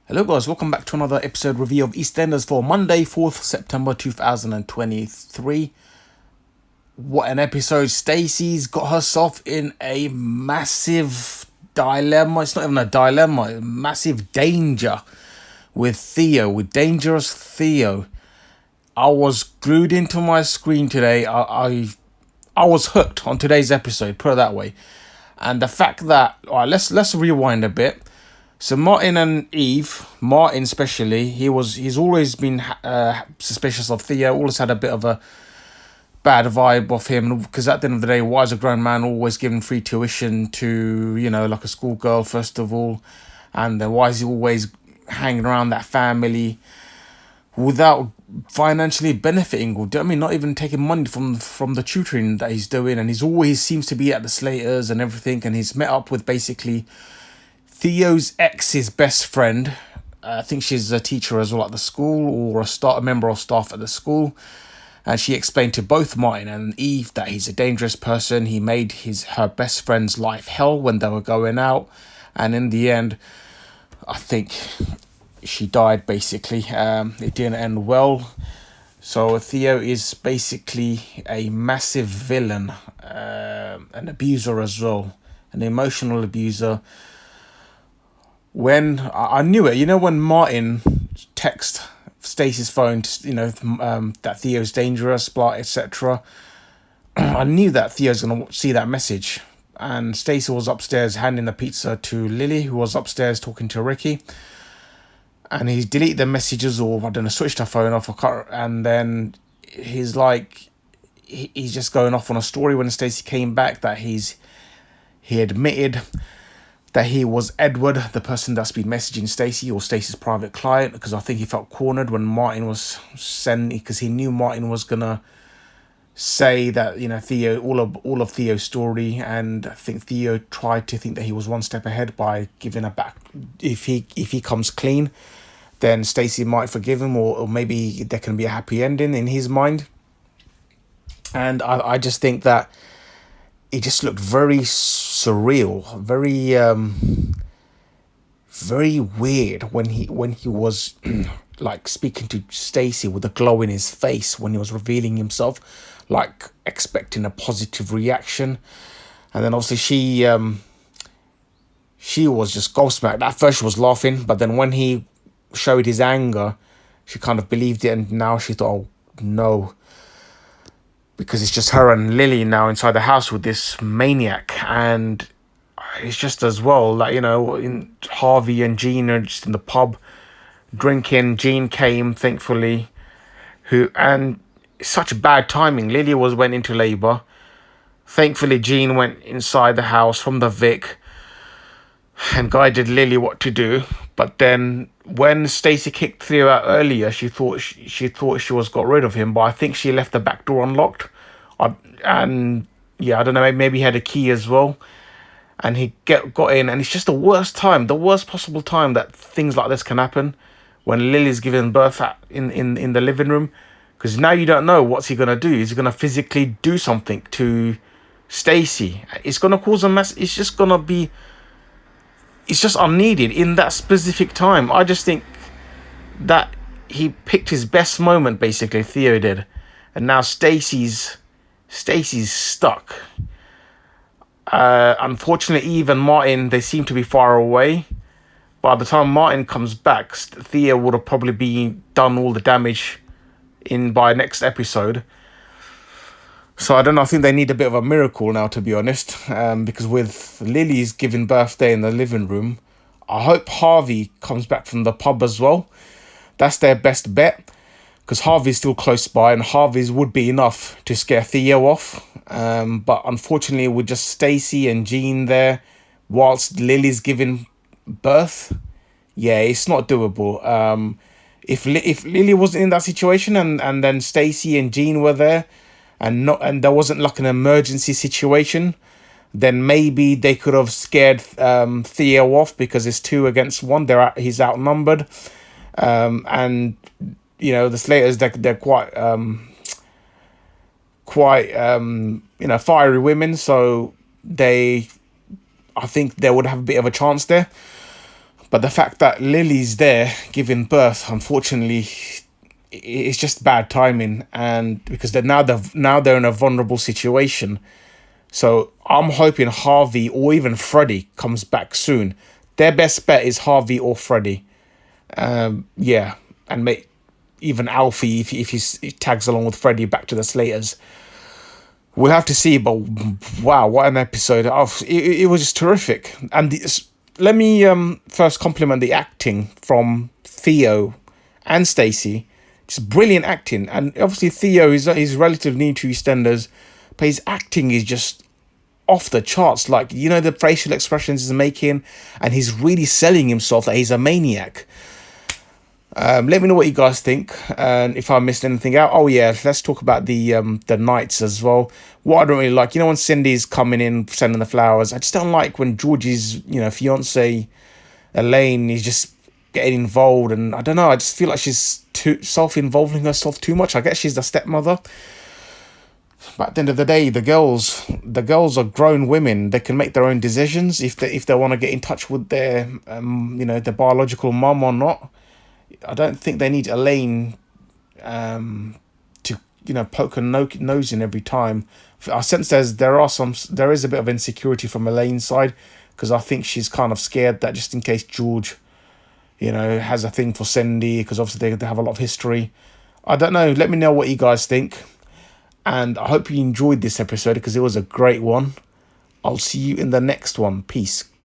Hello guys, welcome back to another episode review of Eastenders for Monday, 4th September 2023. What an episode. Stacey's got herself in a massive dilemma. It's not even a dilemma, massive danger with Theo, with dangerous Theo. I was glued into my screen today. I was hooked on today's episode, put it that way. And the fact that, all right, let's rewind a bit. So Martin and Eve, Martin especially, he's always been suspicious of Theo. Always had a bit of a bad vibe of him, because at the end of the day, why is a grown man always giving free tuition to, like a schoolgirl first of all, and then why is he always hanging around that family without financially benefiting, or not even taking money from the tutoring that he's doing? And he's always seems to be at the Slaters and everything, and he's met up with basically Theo's ex's best friend. I think she's a teacher as well at the school, or a member of staff at the school. And she explained to both Martin and Eve that he's a dangerous person. He made her best friend's life hell when they were going out. And in the end, I think she died, basically. It didn't end well. So Theo is basically a massive villain, an abuser as well, an emotional abuser. When I knew it, when Martin texted Stacey's phone, that Theo's dangerous, blah, etc. I knew that Theo's gonna see that message, and Stacey was upstairs handing the pizza to Lily, who was upstairs talking to Ricky, and he's deleted the messages, or I don't know, switched her phone off, and then he's like, he's just going off on a story when Stacey came back that he admitted that he was Edward, the person that's been messaging Stacey, or Stacey's private client, because I think he felt cornered when Martin was sending, because he knew Martin was gonna say that Theo, all of Theo's story, and I think Theo tried to think that he was one step ahead by giving a back. If he comes clean, then Stacey might forgive him, or maybe there can be a happy ending in his mind. And I just think that it just looked very surreal, very weird when he was like speaking to Stacey with a glow in his face when he was revealing himself, like expecting a positive reaction. And then obviously she was just gobsmacked. At first she was laughing, but then when he showed his anger, she kind of believed it, and now she thought, oh no, because it's just her and Lily now inside the house with this maniac. And it's just as well, like, in Harvey and Jean are just in the pub drinking. Jean came, thankfully, and such bad timing. Lily went into labour. Thankfully, Jean went inside the house from the Vic and guided Lily what to do. But then when Stacey kicked Theo out earlier, she thought she was got rid of him, but I think she left the back door unlocked. And yeah, I don't know, maybe he had a key as well. And he got in, and it's just the worst possible time that things like this can happen, when Lily's giving birth in the living room. Because now you don't know what's he going to do. Is he going to physically do something to Stacey? It's going to cause a mess. It's just unneeded in that specific time. I just think that he picked his best moment, basically, Theo did. And now Stacey's stuck. Unfortunately, Eve and Martin, they seem to be far away. By the time Martin comes back, Theo would have probably done all the damage by next episode. So I don't know, I think they need a bit of a miracle now, to be honest, because with Lily's giving birthday in the living room, I hope Harvey comes back from the pub as well. That's their best bet, because Harvey's still close by, and Harvey's would be enough to scare Theo off. But unfortunately, with just Stacey and Jean there, whilst Lily's giving birth, yeah, it's not doable. If Lily wasn't in that situation, and then Stacey and Jean were there, and there wasn't like an emergency situation, then maybe they could have scared Theo off, because it's 2 against 1. He's outnumbered, and the Slaters, they're quite fiery women, so I think they would have a bit of a chance there. But the fact that Lily's there giving birth, unfortunately, it's just bad timing, and because they're in a vulnerable situation. So I'm hoping Harvey or even Freddie comes back soon. Their best bet is Harvey or Freddie. Yeah, and make even Alfie if he tags along with Freddie back to the Slaters. We'll have to see, but wow, what an episode! It was just terrific. And let me first compliment the acting from Theo and Stacey. Just brilliant acting, and obviously Theo is relatively new to EastEnders, but his acting is just off the charts. Like, you know, the facial expressions he's making, and he's really selling himself that he's a maniac. Let me know what you guys think, and if I missed anything out. Oh yeah, let's talk about the nights as well. What I don't really like, you know, when Cindy's coming in sending the flowers, I just don't like when Georgie's, you know, fiance Elaine is just getting involved, and I don't know, I just feel like she's too self-involving herself too much. I guess she's the stepmother, but at the end of the day, the girls are grown women. They can make their own decisions if they want to get in touch with their you know, their biological mum or not. I don't think they need Elaine to, you know, poke her nose in every time. I sense there is a bit of insecurity from Elaine's side, because I think she's kind of scared that just in case George, you know, has a thing for Cindy, because obviously they have a lot of history. I don't know. Let me know what you guys think, and I hope you enjoyed this episode because it was a great one. I'll see you in the next one. Peace.